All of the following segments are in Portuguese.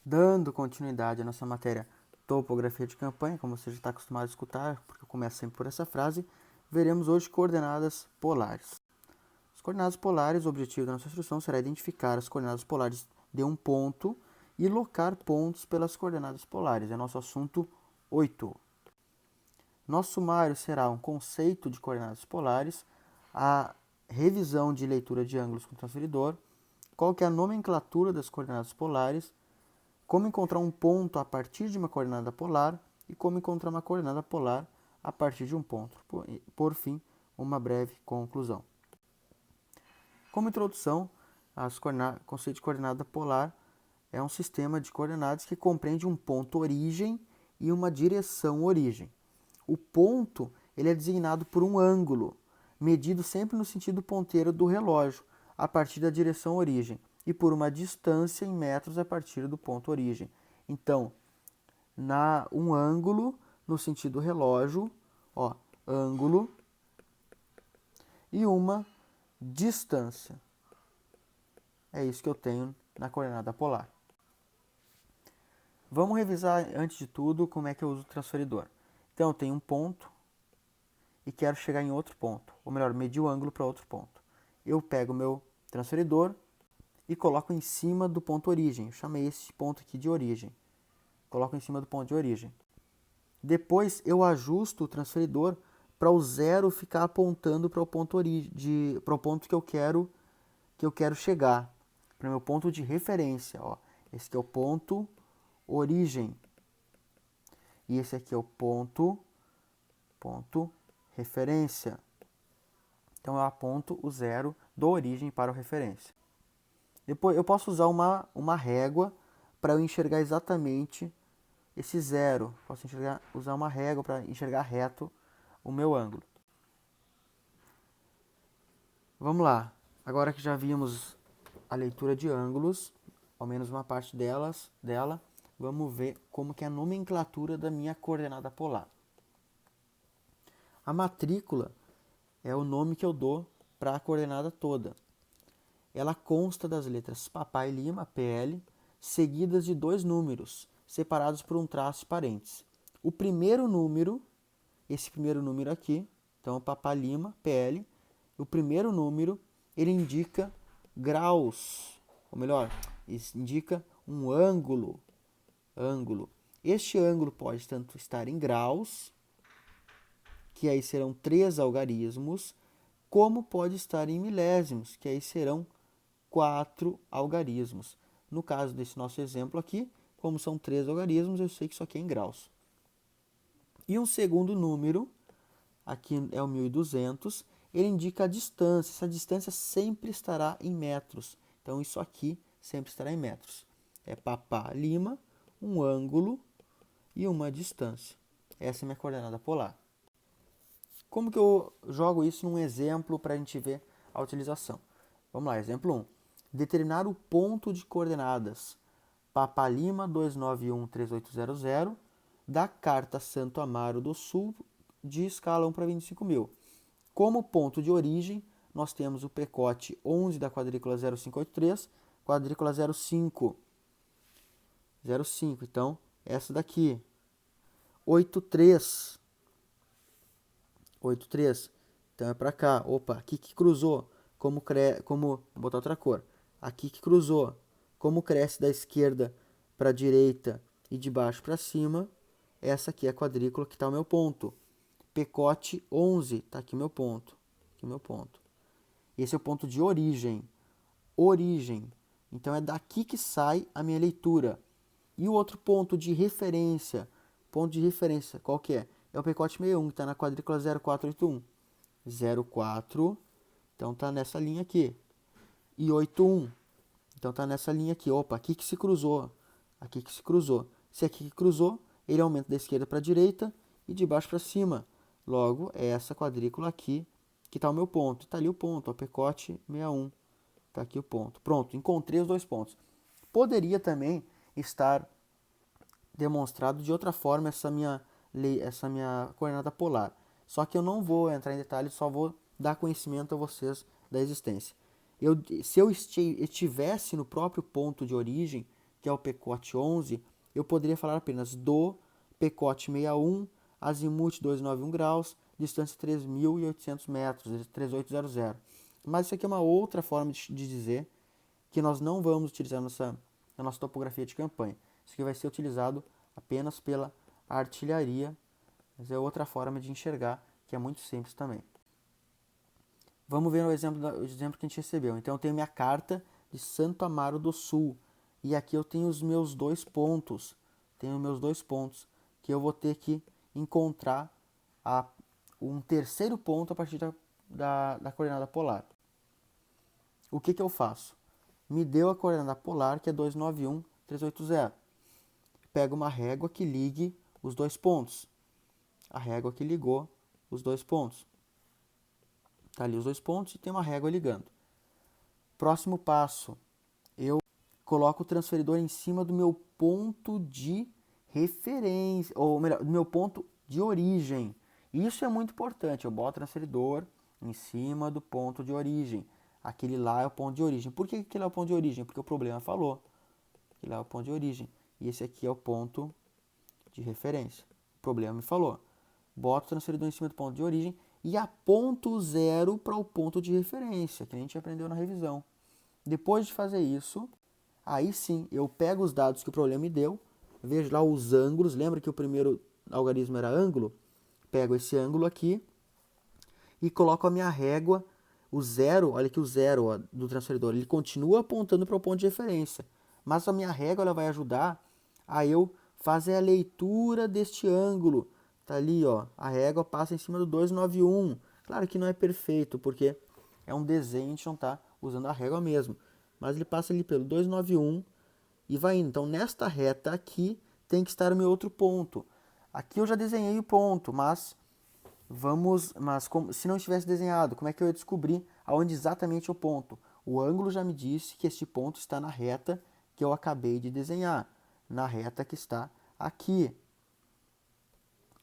Dando continuidade à nossa matéria topografia de campanha, como você já está acostumado a escutar, porque eu começo sempre por essa frase, veremos hoje coordenadas polares. As coordenadas polares, o objetivo da nossa instrução será identificar as coordenadas polares de um ponto e locar pontos pelas coordenadas polares. É nosso assunto 8. Nosso sumário será um conceito de coordenadas polares, a revisão de leitura de ângulos com transferidor, qual que é a nomenclatura das coordenadas polares, como encontrar um ponto a partir de uma coordenada polar e como encontrar uma coordenada polar a partir de um ponto. Por fim, uma breve conclusão. Como introdução, o conceito de coordenada polar é um sistema de coordenadas que compreende um ponto origem e uma direção origem. O ponto ele é designado por um ângulo, medido sempre no sentido ponteiro do relógio, a partir da direção origem, e por uma distância em metros a partir do ponto origem. Então, um ângulo no sentido relógio, ângulo, e uma distância. É isso que eu tenho na coordenada polar. Vamos revisar, antes de tudo, como é que eu uso o transferidor. Então, eu tenho um ponto e quero chegar em outro ponto, ou melhor, medir o ângulo para outro ponto. Eu pego o meu transferidor e coloco em cima do ponto origem. Eu chamei esse ponto aqui de origem. Coloco em cima do ponto de origem. Depois, eu ajusto o transferidor para o zero ficar apontando para o ponto para o ponto que eu quero chegar, para o meu ponto de referência. Esse aqui é o ponto origem. E esse aqui é o ponto referência. Então eu aponto o zero do origem para o referência. Depois eu posso usar uma régua para eu enxergar exatamente esse zero. Posso usar uma régua para enxergar reto o meu ângulo. Vamos lá. Agora que já vimos a leitura de ângulos, ao menos uma parte dela, vamos ver como que é a nomenclatura da minha coordenada polar. A matrícula é o nome que eu dou para a coordenada toda. Ela consta das letras Papai Lima, PL, seguidas de dois números, separados por um traço e parênteses. O primeiro número, esse primeiro número aqui, então Papai Lima, PL, o primeiro número, ele indica graus, ou melhor, indica um ângulo. Este ângulo pode tanto estar em graus, que aí serão 3 algarismos, como pode estar em milésimos, que aí serão 4 algarismos. No caso desse nosso exemplo aqui, como são 3 algarismos, eu sei que isso aqui é em graus. E um segundo número, aqui é o 1200, ele indica a distância. Essa distância sempre estará em metros. Então, isso aqui sempre estará em metros. É Papá Lima, um ângulo e uma distância. Essa é a minha coordenada polar. Como que eu jogo isso num exemplo para a gente ver a utilização? Vamos lá, exemplo 1. Determinar o ponto de coordenadas Papa Lima 2913800 da carta Santo Amaro do Sul de escala 1 para 25.000. Como ponto de origem, nós temos o pecote 11 da quadrícula 0583, quadrícula 05. Então, essa daqui. 83. Então é para cá. Opa, aqui que cruzou. Vou botar outra cor. Aqui que cruzou. Como cresce da esquerda para a direita e de baixo para cima, essa aqui é a quadrícula que está o meu ponto. Pecote 11, está aqui o meu ponto. Esse é o ponto de origem. Então é daqui que sai a minha leitura. E o outro ponto de referência. Qual que é? É o pecote 61, que está na quadrícula 0481. 04, então está nessa linha aqui. E 81, então está nessa linha aqui. Opa, aqui que se cruzou. Se aqui que cruzou, ele aumenta da esquerda para a direita e de baixo para cima. Logo, é essa quadrícula aqui que está o meu ponto. Está ali o ponto, o pecote 61. Está aqui o ponto. Pronto, encontrei os dois pontos. Poderia também estar demonstrado de outra forma essa minha coordenada polar. Só que eu não vou entrar em detalhes, só vou dar conhecimento a vocês da existência. Se eu estivesse no próprio ponto de origem, que é o pecote 11, eu poderia falar apenas do pecote 61, azimuth 291 graus, distância 3.800 metros, 3800. Mas isso aqui é uma outra forma de dizer que nós não vamos utilizar na nossa topografia de campanha. Isso aqui vai ser utilizado apenas pela artilharia, mas é outra forma de enxergar, que é muito simples também. Vamos ver o exemplo que a gente recebeu. Então, eu tenho minha carta de Santo Amaro do Sul. E aqui eu tenho os meus dois pontos. Tenho meus dois pontos que eu vou ter que encontrar um terceiro ponto a partir da coordenada polar. O que eu faço? Me deu a coordenada polar, que é 291,380. Pego uma régua que ligue os dois pontos. A régua que ligou os dois pontos. Tá ali os dois pontos e tem uma régua ligando. Próximo passo, eu coloco o transferidor em cima do meu ponto de referência, ou melhor, do meu ponto de origem. Isso é muito importante, eu boto o transferidor em cima do ponto de origem. Aquele lá é o ponto de origem. Por que aquele é o ponto de origem? Porque o problema falou. Aquele lá é o ponto de origem. E esse aqui é o ponto de referência. O problema me falou. Boto o transferidor em cima do ponto de origem e aponto 0 para o ponto de referência, que a gente aprendeu na revisão. Depois de fazer isso, aí sim, eu pego os dados que o problema me deu, vejo lá os ângulos, lembra que o primeiro algarismo era ângulo? Pego esse ângulo aqui e coloco a minha régua, o zero, olha aqui o zero ó, do transferidor, ele continua apontando para o ponto de referência, mas a minha régua ela vai ajudar a eu fazer a leitura deste ângulo. Tá ali, ó, a régua passa em cima do 291. Claro que não é perfeito, porque é um desenho, a gente não está usando a régua mesmo. Mas ele passa ali pelo 291 e vai indo. Então, nesta reta aqui, tem que estar o meu outro ponto. Aqui eu já desenhei o ponto, mas se não tivesse desenhado, como é que eu ia descobrir aonde exatamente é o ponto? O ângulo já me disse que este ponto está na reta que eu acabei de desenhar, na reta que está aqui.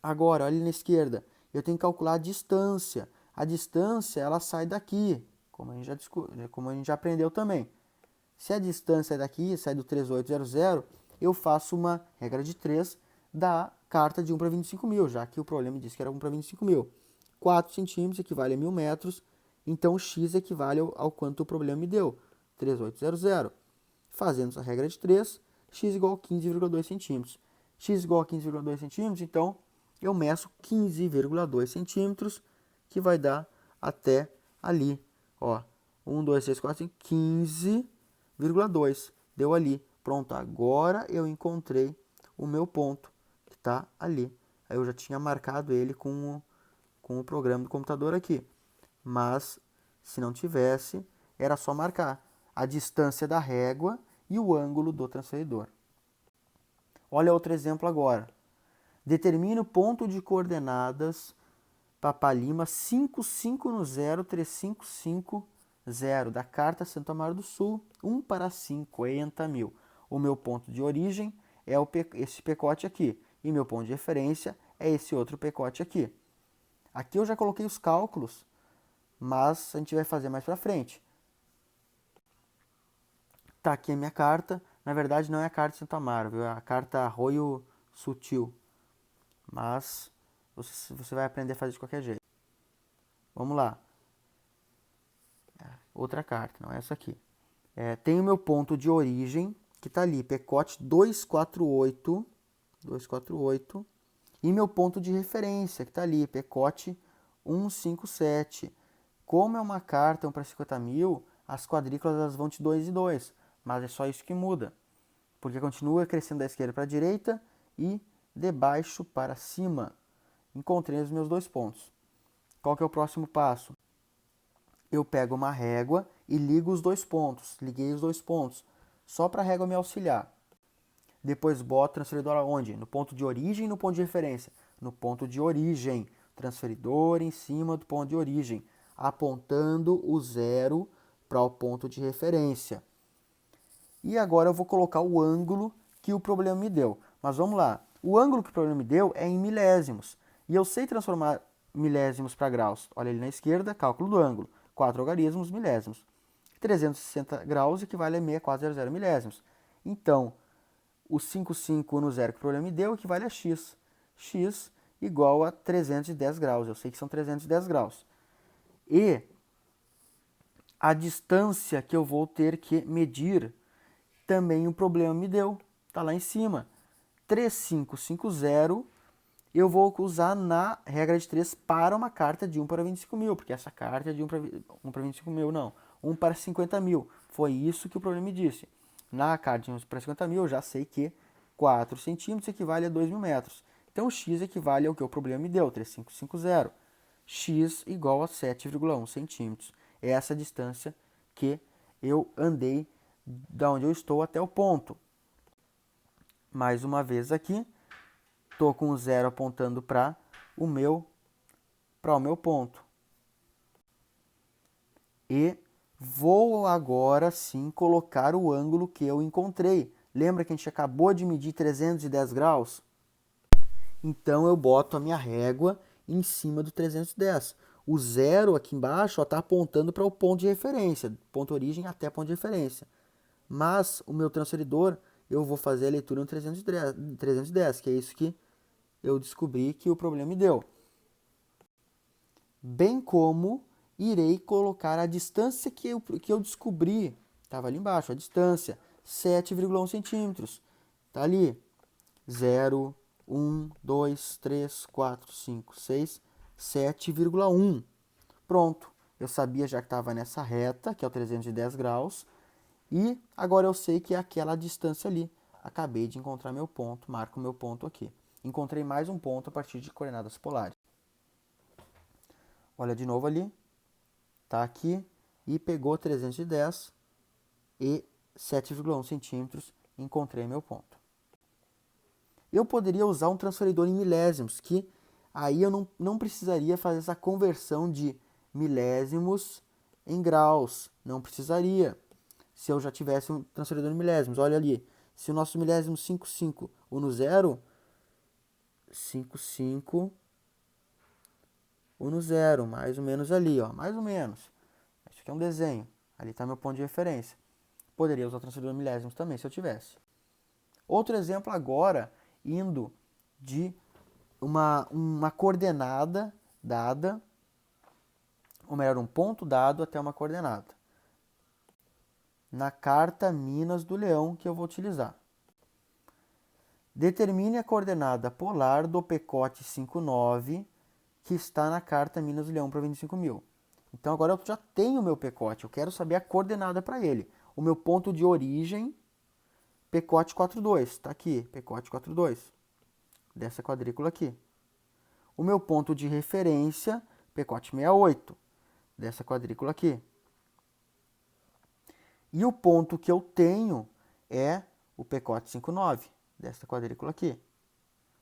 Agora, olha na esquerda, eu tenho que calcular a distância. A distância, ela sai daqui, como a gente já aprendeu também. Se a distância é daqui, sai do 3800, eu faço uma regra de 3 da carta de 1 para 25 mil, já que o problema disse que era 1 para 25 mil. 4 centímetros equivale a 1.000 metros, então x equivale ao quanto o problema me deu, 3800. Fazendo essa regra de 3, x igual a 15,2 centímetros. X igual a 15,2 centímetros, então eu meço 15,2 centímetros, que vai dar até ali, ó, 1, 2, 3, 4, 5, 15,2, deu ali. Pronto, agora eu encontrei o meu ponto, que está ali. Aí eu já tinha marcado ele com o programa do computador aqui, mas se não tivesse, era só marcar a distância da régua e o ângulo do transferidor. Olha outro exemplo agora. Determine o ponto de coordenadas Papalima 5500355 da carta Santo Amaro do Sul, 1 para 50 mil. O meu ponto de origem é esse pecote aqui, e meu ponto de referência é esse outro pecote aqui. Aqui eu já coloquei os cálculos, mas a gente vai fazer mais para frente. Tá aqui a minha carta. Na verdade, não é a carta Santo Amaro, viu? É a carta Arroio Sutil. Mas você vai aprender a fazer de qualquer jeito. Vamos lá. Outra carta, não é essa aqui. Tem o meu ponto de origem, que está ali, pecote 248, e meu ponto de referência, que está ali, pecote 157. Como é uma carta 1 para 50 mil, as quadrículas elas vão de 2 e 2, mas é só isso que muda, porque continua crescendo da esquerda para a direita e de baixo para cima. Encontrei os meus dois pontos. Qual que é o próximo passo? Eu pego uma régua e ligo os dois pontos. Liguei os dois pontos, só para a régua me auxiliar. Depois boto o transferidor aonde? No ponto de origem e no ponto de referência? No ponto de origem. Transferidor em cima do ponto de origem, apontando o zero para o ponto de referência. E agora eu vou colocar o ângulo que o problema me deu. Mas vamos lá. O ângulo que o problema me deu é em milésimos. E eu sei transformar milésimos para graus. Olha ali na esquerda, cálculo do ângulo. 4 algarismos, milésimos. 360 graus equivale a 6,400 milésimos. Então, o 55 no zero que o problema me deu equivale a x. X igual a 310 graus. Eu sei que são 310 graus. E a distância que eu vou ter que medir também o problema me deu. Está lá em cima. 3550 eu vou usar na regra de 3 para uma carta de 1 para 25 mil, porque essa carta é de 1 para 25 mil, não. 1 para 50 mil. Foi isso que o problema me disse. Na carta de 1 para 50 mil, eu já sei que 4 centímetros equivale a 2.000 metros. Então, x equivale ao que o problema me deu, 3550. X igual a 7,1 centímetros. É essa distância que eu andei da onde eu estou até o ponto. Mais uma vez aqui, estou com o zero apontando para o meu ponto. E vou agora sim colocar o ângulo que eu encontrei. Lembra que a gente acabou de medir 310 graus? Então eu boto a minha régua em cima do 310. O zero aqui embaixo está apontando para o ponto de referência, ponto origem até ponto de referência. Mas o meu transferidor, eu vou fazer a leitura no 310, que é isso que eu descobri que o problema me deu. Bem como irei colocar a distância que eu descobri, estava ali embaixo, a distância, 7,1 centímetros. Está ali, 0, 1, 2, 3, 4, 5, 6, 7,1. Pronto, eu sabia já que estava nessa reta, que é o 310 graus, e agora eu sei que é aquela distância ali. Acabei de encontrar meu ponto, marco meu ponto aqui. Encontrei mais um ponto a partir de coordenadas polares. Olha de novo ali, tá aqui, e pegou 310 e 7,1 centímetros, encontrei meu ponto. Eu poderia usar um transferidor em milésimos, que aí eu não precisaria fazer essa conversão de milésimos em graus, não precisaria. Se eu já tivesse um transferidor em milésimos, olha ali, se o nosso milésimo 55, o no zero, 55, o no zero, mais ou menos ali, ó, mais ou menos. Isso aqui é um desenho, ali está meu ponto de referência. Poderia usar o transferidor em milésimos também, se eu tivesse. Outro exemplo agora, indo de uma coordenada dada, ou melhor, um ponto dado até uma coordenada. Na carta Minas do Leão que eu vou utilizar. Determine a coordenada polar do pecote 59 que está na carta Minas do Leão para 25 mil. Então agora eu já tenho o meu pecote, eu quero saber a coordenada para ele. O meu ponto de origem, pecote 42, está aqui, pecote 42, dessa quadrícula aqui. O meu ponto de referência, pecote 68, dessa quadrícula aqui. E o ponto que eu tenho é o pecote 59, desta quadrícula aqui.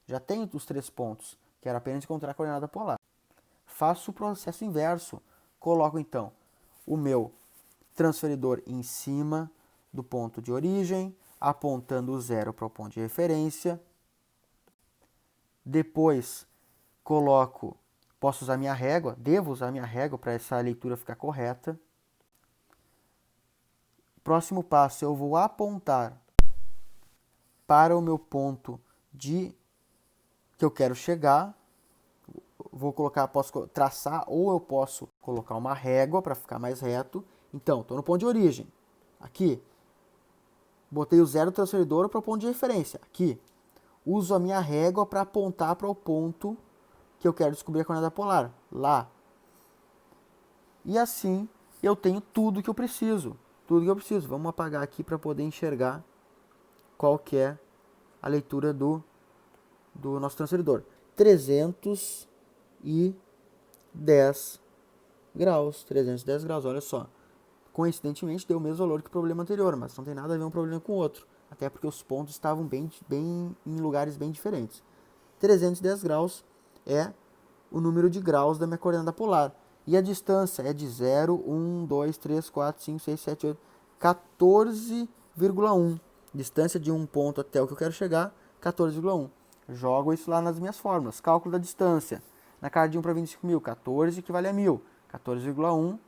Já tenho os 3 pontos, quero apenas encontrar a coordenada polar. Faço o processo inverso. Coloco então o meu transferidor em cima do ponto de origem, apontando o zero para o ponto de referência. Depois posso usar minha régua, devo usar minha régua para essa leitura ficar correta. Próximo passo, eu vou apontar para o meu ponto que eu quero chegar. Posso traçar ou eu posso colocar uma régua para ficar mais reto. Então, estou no ponto de origem. Aqui. Botei o zero do transferidor para o ponto de referência. Aqui. Uso a minha régua para apontar para o ponto que eu quero descobrir a coordenada polar. Lá. E assim eu tenho tudo que eu preciso. Tudo que eu preciso. Vamos apagar aqui para poder enxergar qual que é a leitura do nosso transferidor. 310 graus. 310 graus, olha só. Coincidentemente deu o mesmo valor que o problema anterior, mas não tem nada a ver um problema com o outro. Até porque os pontos estavam bem em lugares bem diferentes. 310 graus é o número de graus da minha coordenada polar. E a distância é de 0, 1, 2, 3, 4, 5, 6, 7, 8, 14,1. Distância de um ponto até o que eu quero chegar, 14,1. Jogo isso lá nas minhas fórmulas. Cálculo da distância. Na carta de 1 para 25 mil, 14 equivale a 1.000. 14,1, ou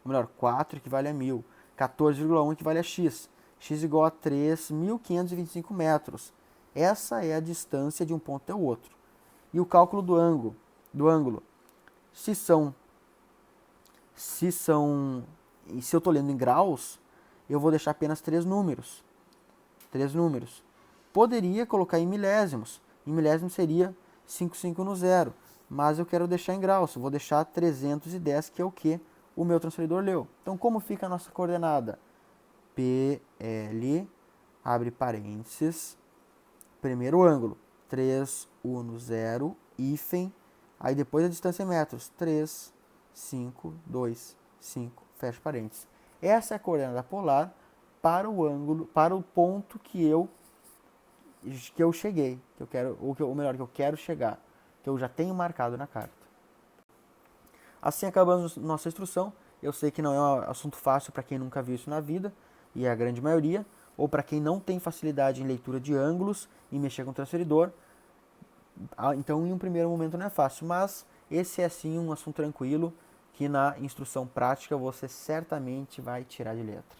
melhor, 4 equivale a 1.000. 14,1 equivale a x. x igual a 3.525 metros. Essa é a distância de um ponto até o outro. E o cálculo do ângulo, se eu estou lendo em graus, eu vou deixar apenas 3 números. Poderia colocar em milésimos. Em milésimos seria 5,5 no zero. Mas eu quero deixar em graus. Eu vou deixar 310, que é o que o meu transferidor leu. Então, como fica a nossa coordenada? PL, abre parênteses, primeiro ângulo, 3, 1 no zero, hífen, aí depois a distância em metros, 3, 5, 2, 5, fecha parênteses. Essa é a coordenada polar para o ângulo, para o ponto que eu cheguei, que eu quero chegar, que eu já tenho marcado na carta. Assim acabamos nossa instrução. Eu sei que não é um assunto fácil para quem nunca viu isso na vida, e é a grande maioria, ou para quem não tem facilidade em leitura de ângulos e mexer com transferidor. Então, em um primeiro momento não é fácil, mas esse é sim um assunto tranquilo que na instrução prática você certamente vai tirar de letra.